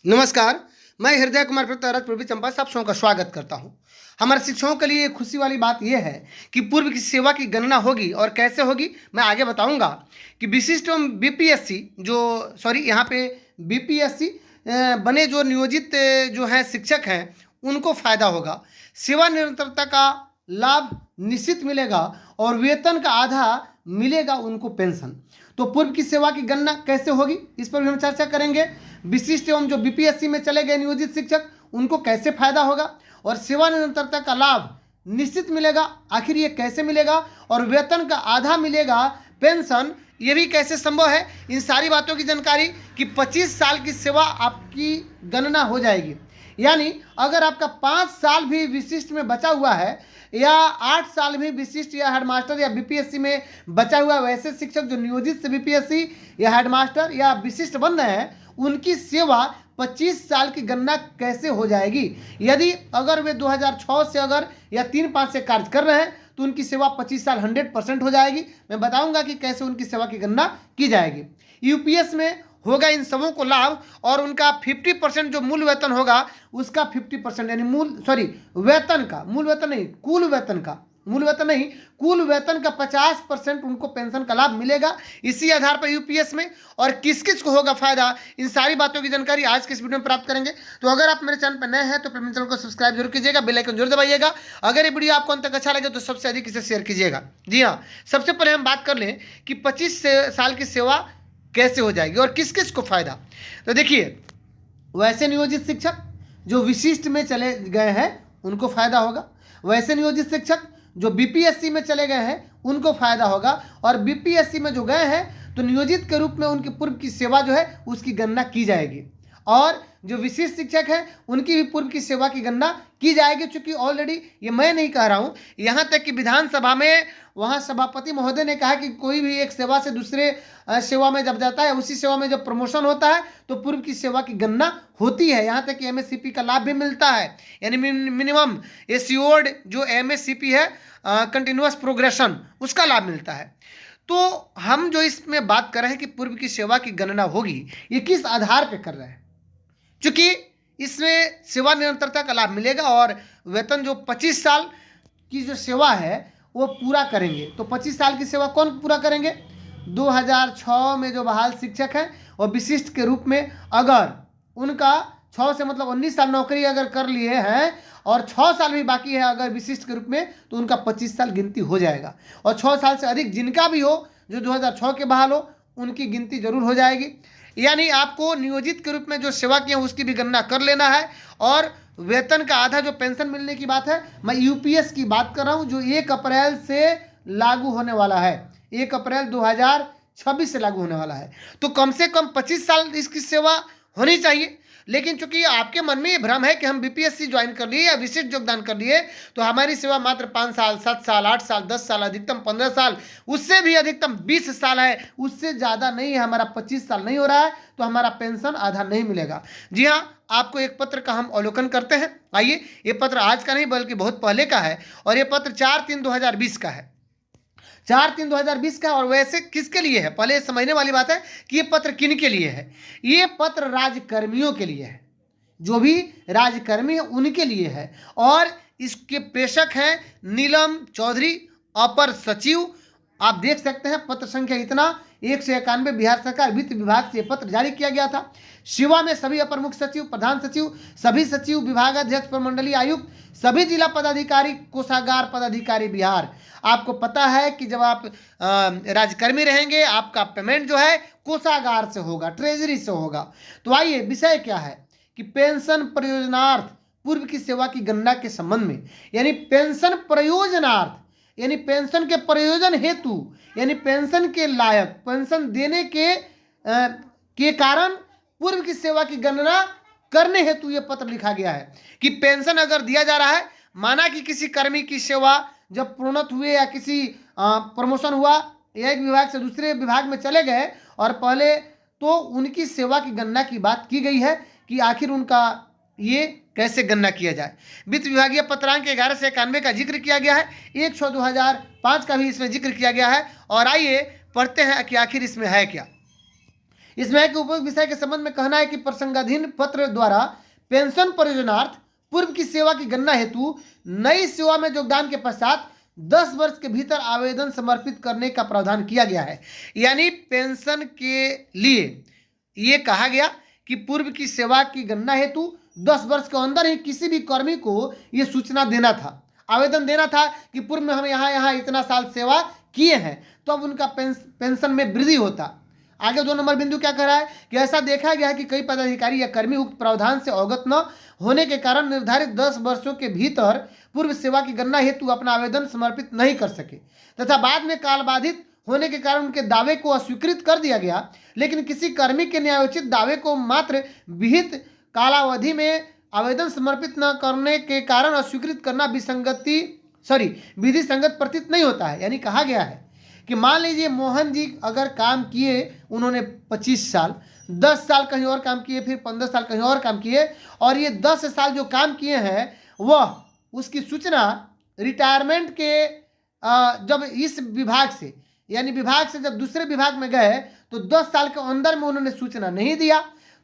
नमस्कार। मैं हृदय कुमार पृथ्वीराज पूर्वी चंपा से आप सबका स्वागत करता हूं। हमारे शिक्षकों के लिए खुशी वाली बात यह है कि पूर्व की सेवा की गणना होगी और कैसे होगी मैं आगे बताऊंगा। कि विशिष्ट एवं बीपीएससी जो सॉरी यहाँ पे बीपीएससी बने जो नियोजित जो हैं शिक्षक हैं उनको फायदा होगा। सेवा निरंतरता का लाभ निश्चित मिलेगा और वेतन का आधा मिलेगा उनको पेंशन। तो पूर्व की सेवा की गणना कैसे होगी इस पर भी हम चर्चा करेंगे। विशिष्ट एवं जो बीपीएससी में चले गए नियोजित शिक्षक उनको कैसे फायदा होगा और सेवा निरंतरता का लाभ निश्चित मिलेगा, आखिर ये कैसे मिलेगा और वेतन का आधा मिलेगा पेंशन, ये भी कैसे संभव है। इन सारी बातों की जानकारी कि 25 साल की सेवा आपकी गणना हो जाएगी। यानी अगर आपका 5 साल भी विशिष्ट में बचा हुआ है या 8 साल भी विशिष्ट या हेडमास्टर या बीपीएससी में बचा हुआ, वैसे शिक्षक जो नियोजित से बीपीएससी या हेडमास्टर या विशिष्ट बन रहे हैं उनकी सेवा 25 साल की गणना कैसे हो जाएगी। यदि अगर वे 2006 से अगर या 3-5 से कार्य कर रहे हैं तो उनकी सेवा 25 साल 100% हो जाएगी। मैं बताऊंगा कि कैसे उनकी सेवा की गणना की जाएगी। यूपीएस में होगा इन सबों को लाभ और उनका 50% जो मूल वेतन होगा उसका 50% यानी वेतन का मूल वेतन नहीं कुल वेतन का मूल वेतन नहीं कुल वेतन का 50% उनको पेंशन का लाभ मिलेगा। इसी आधार पर यूपीएस में और किस किस को होगा फायदा, इन सारी बातों की जानकारी आज के इस वीडियो में प्राप्त करेंगे। तो अगर आप मेरे चैनल पर नए हैं तो मेरे चैनल को सब्सक्राइब जरूर कीजिएगा, बेल आइकन जरूर दबाइएगा। अगर ये वीडियो आपको अंत तक अच्छा लगे तो सबसे अधिक इसे शेयर कीजिएगा। जी हाँ, सबसे पहले हम बात कर लें कि 25 साल की सेवा कैसे हो जाएगी और किस किस को फायदा। तो देखिए, वैसे नियोजित शिक्षक जो विशिष्ट में चले गए हैं उनको फायदा होगा, वैसे नियोजित शिक्षक जो बीपीएससी में चले गए हैं उनको फायदा होगा और बीपीएससी में जो गए हैं तो नियोजित के रूप में उनकी पूर्व की सेवा जो है उसकी गणना की जाएगी और जो विशिष्ट शिक्षक हैं उनकी भी पूर्व की सेवा की गणना की जाएगी। चूंकि ऑलरेडी ये मैं नहीं कह रहा हूँ, यहाँ तक कि विधानसभा में वहाँ सभापति महोदय ने कहा कि कोई भी एक सेवा से दूसरे सेवा में जब जाता है, उसी सेवा में जब प्रमोशन होता है तो पूर्व की सेवा की गणना होती है। यहाँ तक कि एमएससीपी का लाभ भी मिलता है, यानी मिनिमम एश्योर्ड जो एमएससीपी है कंटिन्यूअस प्रोग्रेशन, उसका लाभ मिलता है। तो हम जो इसमें बात कर रहे हैं कि पूर्व की सेवा की गणना होगी, ये किस आधार पर कर रहे हैं, क्योंकि इसमें सेवा निरंतरता का लाभ मिलेगा और वेतन जो 25 साल की जो सेवा है वो पूरा करेंगे। तो 25 साल की सेवा कौन पूरा करेंगे? 2006 में जो बहाल शिक्षक हैं और विशिष्ट के रूप में अगर उनका 6 से मतलब 19 साल नौकरी अगर कर लिए हैं और 6 साल भी बाकी है अगर विशिष्ट के रूप में, तो उनका 25 साल गिनती हो जाएगा। और 6 साल से अधिक जिनका भी हो, जो 2006 के बहाल हो, उनकी गिनती जरूर हो जाएगी। यानी आपको नियोजित के रूप में जो सेवा की है उसकी भी गणना कर लेना है और वेतन का आधा जो पेंशन मिलने की बात है, मैं यूपीएस की बात कर रहा हूं जो 1 अप्रैल से लागू होने वाला है, 1 अप्रैल 2026 से लागू होने वाला है। तो कम से कम 25 साल इसकी सेवा होनी चाहिए। लेकिन चूंकि आपके मन में ये भ्रम है कि हम बीपीएससी ज्वाइन कर लिए या विशिष्ट योगदान कर लिए तो हमारी सेवा मात्र 5 साल, 7 साल, 8 साल, 10 साल, अधिकतम 15 साल, उससे भी अधिकतम 20 साल है, उससे ज़्यादा नहीं है, हमारा 25 साल नहीं हो रहा है तो हमारा पेंशन आधा नहीं मिलेगा। जी हाँ, आपको एक पत्र का हम अवलोकन करते हैं। आइए, ये पत्र आज का नहीं बल्कि बहुत पहले का है और ये पत्र 4/3/2020 का है, 4/3/2020 का। और वैसे किसके लिए है, पहले समझने वाली बात है कि ये पत्र किन के लिए है। ये पत्र राज्यकर्मियों के लिए है, जो भी राज्यकर्मी है उनके लिए है और इसके प्रेषक हैं नीलम चौधरी, अपर सचिव। आप देख सकते हैं पत्र संख्या इतना 191, बिहार सरकार वित्त विभाग से पत्र जारी किया गया था। सेवा में सभी अपर मुख्य सचिव, प्रधान सचिव, सभी सचिव, विभागाध्यक्ष, प्रमंडलीय आयुक्त, सभी जिला पदाधिकारी, कोषागार पदाधिकारी बिहार। आपको पता है कि जब आप राज्यकर्मी रहेंगे आपका पेमेंट जो है कोषागार से होगा, ट्रेजरी से होगा। तो आइए, विषय क्या है कि पेंशन प्रयोजनार्थ पूर्व की सेवा की गणना के संबंध में, यानी पेंशन प्रयोजनार्थ यानी पेंशन के प्रयोजन हेतु, यानी पेंशन के लायक, पेंशन देने के कारण पूर्व की सेवा की गणना करने हेतु यह पत्र लिखा गया है। कि पेंशन अगर दिया जा रहा है, माना कि किसी कर्मी की सेवा जब प्रोन्नत हुए या किसी प्रमोशन हुआ, एक विभाग से दूसरे विभाग में चले गए और पहले तो उनकी सेवा की गणना की बात की गई है कि आखिर उनका ये कैसे गणना किया जाए। वित्त विभागीय पत्रांक 11 से 91 का जिक्र किया गया है, 1/6/2005 का भी इसमें जिक्र किया गया है। और आइए पढ़ते हैं कि आखिर इसमें है क्या। इसमें है कि उपयुक्त विषय के संबंध में कहना है कि प्रसंगाधीन पत्र द्वारा पेंशन प्रयोजनार्थ पूर्व की सेवा की गणना हेतु नई सेवा में योगदान के पश्चात 10 वर्ष के भीतर आवेदन समर्पित करने का प्रावधान किया गया है। यानी पेंशन के लिए ये कहा गया कि पूर्व की सेवा की गणना हेतु 10 वर्ष के अंदर ही किसी भी कर्मी को ये सूचना देना था, आवेदन देना था कि पूर्व में हम यहाँ इतना साल सेवा किए हैं, तो अब उनका पेंशन में वृद्धि होता। आगे 2 नंबर बिंदु क्या कह रहा है कि ऐसा देखा गया है कि कई पदाधिकारी या कर्मी उक्त प्रावधान से अवगत न होने के कारण निर्धारित 10 वर्षों के भीतर पूर्व सेवा की गणना हेतु अपना आवेदन समर्पित नहीं कर सके तथा बाद में कालबाधित होने के कारण उनके दावे को अस्वीकृत कर दिया गया। लेकिन किसी कर्मी के न्यायोचित दावे को मात्र विहित कालावधि में आवेदन समर्पित न करने के कारण अस्वीकृत करना विधि संगत प्रतीत नहीं होता है। यानी कहा गया है कि मान लीजिए मोहन जी अगर काम किए, उन्होंने 25 साल, 10 साल कहीं और काम किए, फिर 15 साल कहीं और काम किए, और ये 10 साल जो काम किए हैं वह उसकी सूचना रिटायरमेंट के जब इस विभाग से, यानी विभाग से जब दूसरे विभाग में गए तो 10 साल के अंदर में उन्होंने सूचना नहीं दिया,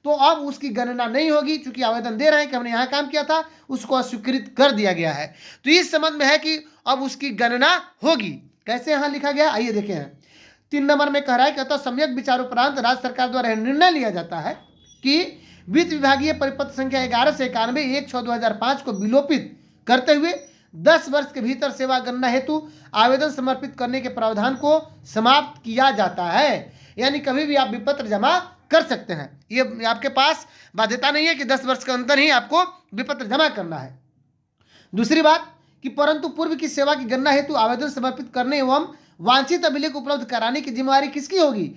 तो अब उसकी गणना नहीं होगी। चूंकि आवेदन दे रहे हैं कि हमने यहाँ काम किया था, उसको अस्वीकृत कर दिया गया है। तो इस संबंध में है कि अब उसकी गणना होगी। कैसे यहाँ लिखा गया, आइए देखें हैं। 3 नंबर में कह रहा है कि अतः सम्यक विचारोपरांत राज्य सरकार द्वारा निर्णय लिया जाता है कि वित्त विभागीय परिपत्र संख्या 1191/1/6/2005 को विलोपित करते हुए 10 वर्ष के भीतर सेवा गणना हेतु आवेदन समर्पित करने के प्रावधान को समाप्त किया जाता है। यानी कभी भी आप विपत्र जमा कर सकते हैं, ये आपके पास बाध्यता नहीं है कि 10 वर्ष के अंदर ही आपको विपत्र जमा करना है। दूसरी बात कि परंतु पूर्व की सेवा की गणना हेतु आवेदन समर्पित करने एवं वांछित अभिलेख उपलब्ध कराने की जिम्मेदारी किसकी होगी?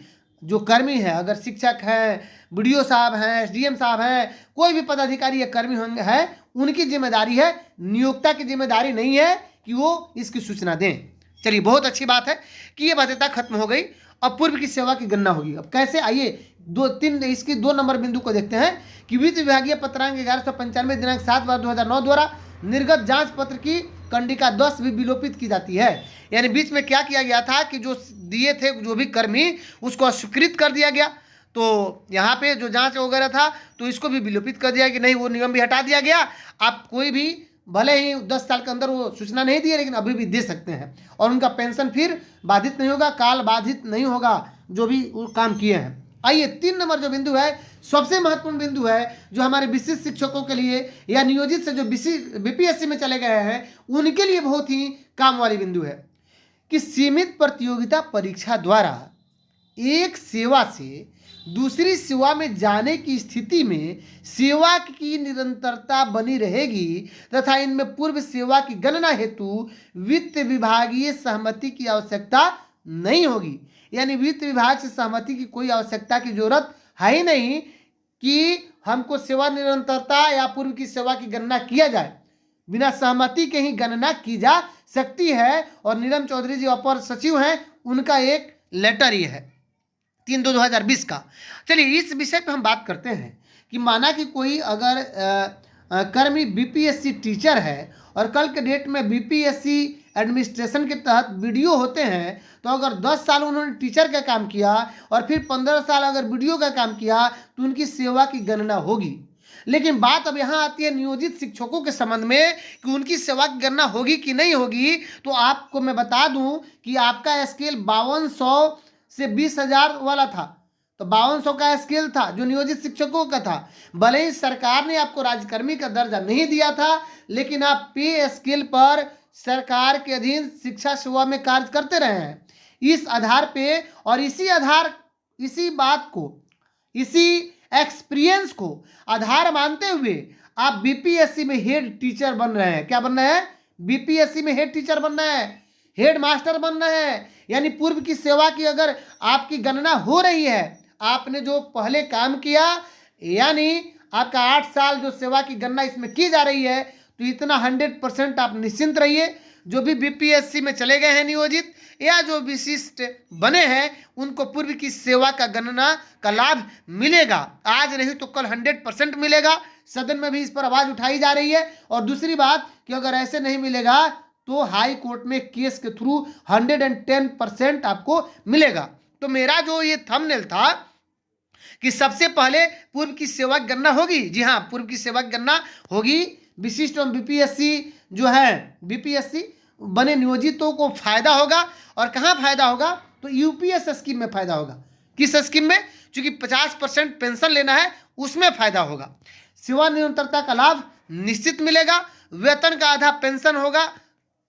जो कर्मी है, अगर शिक्षक हैं, बीडीओ साहब हैं, एसडीएम साहब हैं, कोई भी पदाधिकारी या कर्मी होंगे है, उनकी जिम्मेदारी है, नियोक्ता की जिम्मेदारी नहीं है कि वो इसकी सूचना दें। चलिए, बहुत अच्छी बात है कि ये बाध्यता खत्म हो गई। अब पूर्व की सेवा की गणना होगी। अब कैसे, आइए इसकी 2 नंबर बिंदु को देखते हैं कि वित्त विभागीय पत्रांक 1195 दिनांक 7/2009 द्वारा निर्गत जांच पत्र की कंडिका 10 भी विलोपित की जाती है। यानी बीच में क्या किया गया था कि जो दिए थे जो भी कर्मी, उसको अस्वीकृत कर दिया गया। तो यहाँ पे जो जांच वगैरह था तो इसको भी विलोपित कर दिया कि नहीं, वो नियम भी हटा दिया गया। आप कोई भी भले ही 10 साल के अंदर वो सूचना नहीं दी है, लेकिन अभी भी दे सकते हैं और उनका पेंशन फिर बाधित नहीं होगा, काल बाधित नहीं होगा जो भी वो काम किए हैं। आइए 3 नंबर जो बिंदु है, सबसे महत्वपूर्ण बिंदु है, जो हमारे विशिष्ट शिक्षकों के लिए या नियोजित से जो बीपीएससी में चले गए हैं उनके लिए बहुत ही काम वाली बिंदु है कि सीमित प्रतियोगिता परीक्षा द्वारा एक सेवा से दूसरी सेवा में जाने की स्थिति में सेवा की निरंतरता बनी रहेगी तथा इनमें पूर्व सेवा की गणना हेतु वित्त विभागीय सहमति की आवश्यकता नहीं होगी। यानी वित्त विभाग से सहमति की कोई आवश्यकता की जरूरत है ही नहीं कि हमको सेवा निरंतरता या पूर्व की सेवा की गणना किया जाए। बिना सहमति के ही गणना की जा सकती है। और नीलम चौधरी जी अपर सचिव हैं, उनका एक लेटर ये है 3/2/2020 का। चलिए, इस विषय पे हम बात करते हैं कि माना कि कोई अगर कर्मी बीपीएससी टीचर है और कल के डेट में बीपीएससी एडमिनिस्ट्रेशन के तहत वीडियो होते हैं, तो अगर 10 साल उन्होंने टीचर का काम किया और फिर 15 साल अगर वीडियो का काम किया तो उनकी सेवा की गणना होगी। लेकिन बात अब यहाँ आती है नियोजित शिक्षकों के संबंध में कि उनकी सेवा की गणना होगी कि नहीं होगी। तो आपको मैं बता दूं कि आपका स्केल 5200 से 20,000 वाला था, तो 5200 का स्केल था जो नियोजित शिक्षकों का था। भले ही सरकार ने आपको राज्यकर्मी का दर्जा नहीं दिया था, लेकिन आप पे स्केल पर सरकार के अधीन शिक्षा सेवा में कार्य करते रहे हैं। इस आधार पे और इसी बात को, इसी एक्सपीरियंस को आधार मानते हुए आप बीपीएससी में हेड टीचर बन रहे हैं। क्या बन रहे हैं? बीपीएससी में हेड टीचर बन रहे हैं, हेड मास्टर बन रहे हैं। यानी पूर्व की सेवा की अगर आपकी गणना हो रही है, आपने जो पहले काम किया, यानी आपका 8 साल जो सेवा की गणना इसमें की जा रही है, तो इतना 100% आप निश्चिंत रहिए। जो भी बीपीएससी में चले गए हैं नियोजित या जो विशिष्ट बने हैं, उनको पूर्व की सेवा का गणना का लाभ मिलेगा। आज नहीं तो कल 100% मिलेगा। सदन में भी इस पर आवाज उठाई जा रही है। और दूसरी बात कि अगर ऐसे नहीं मिलेगा तो हाई कोर्ट में केस के थ्रू 110% आपको मिलेगा। तो मेरा जो ये थंबनेल था कि सबसे पहले पूर्व की सेवा की गणना होगी। जी हाँ, पूर्व की सेवा की गणना होगी। विशिष्ट एवं बीपीएससी जो है, बीपीएससी बने नियोजितों को फायदा होगा। और कहाँ फायदा होगा? तो यूपीएस स्कीम में फायदा होगा। किस स्कीम में? चूंकि 50% पेंशन लेना है, उसमें फायदा होगा। सेवा निरंतरता का लाभ निश्चित मिलेगा। वेतन का आधा पेंशन होगा।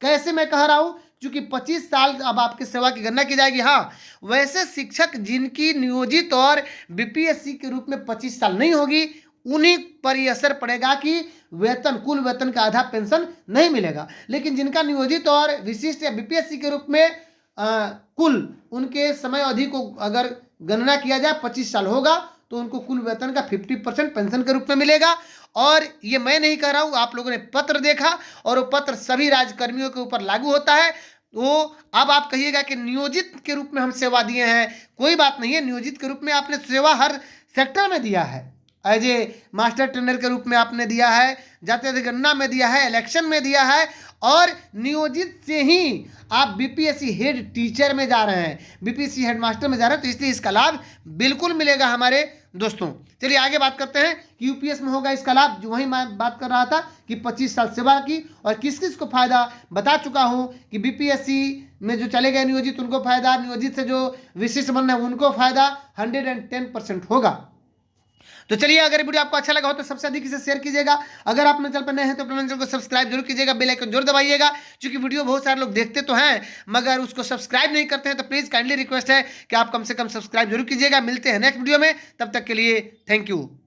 कैसे मैं कह रहा हूं? चूंकि 25 साल अब आपकी सेवा की गणना की जाएगी। हाँ, वैसे शिक्षक जिनकी नियोजित और बीपीएससी के रूप में 25 साल नहीं होगी, उन्हीं पर यह असर पड़ेगा कि वेतन, कुल वेतन का आधा पेंशन नहीं मिलेगा। लेकिन जिनका नियोजित और विशिष्ट या बीपीएससी के रूप में कुल उनके समय अवधि को अगर गणना किया जाए 25 साल होगा, तो उनको कुल वेतन का 50% पेंशन के रूप में मिलेगा। और ये मैं नहीं कह रहा हूँ, आप लोगों ने पत्र देखा और वो पत्र सभी राज्यकर्मियों के ऊपर लागू होता है। वो अब आप कहिएगा कि नियोजित के रूप में हम सेवा दिए हैं, कोई बात नहीं है। नियोजित के रूप में आपने सेवा हर सेक्टर में दिया है। एज ए मास्टर ट्रेनर के रूप में आपने दिया है, जातीय जनगणना में दिया है, इलेक्शन में दिया है, और नियोजित से ही आप बीपीएससी हेड टीचर में जा रहे हैं, बीपीएससी हेड मास्टर में जा रहे हैं। तो इसलिए इसका लाभ बिल्कुल मिलेगा हमारे दोस्तों। चलिए आगे बात करते हैं कि यूपीएस में होगा इसका लाभ। जो वही मैं बात कर रहा था कि 25 साल सेवा की, और किस किस को फायदा बता चुका हूं कि बीपीएससी में जो चले गए नियोजित उनको फायदा, नियोजित से जो विशिष्ट बनना है उनको फायदा 110% होगा। तो चलिए, अगर वीडियो आपको अच्छा लगा हो तो सबसे अधिक इसे शेयर कीजिएगा। अगर आप मेरे चैनल पर नए हैं तो अपने चैनल को सब्सक्राइब जरूर कीजिएगा, बेल आइकन जरूर दबाइएगा। क्योंकि वीडियो बहुत सारे लोग देखते तो हैं मगर उसको सब्सक्राइब नहीं करते हैं, तो प्लीज़ काइंडली रिक्वेस्ट है कि आप कम से कम सब्सक्राइब जरूर कीजिएगा। मिलते हैं नेक्स्ट वीडियो में, तब तक के लिए थैंक यू।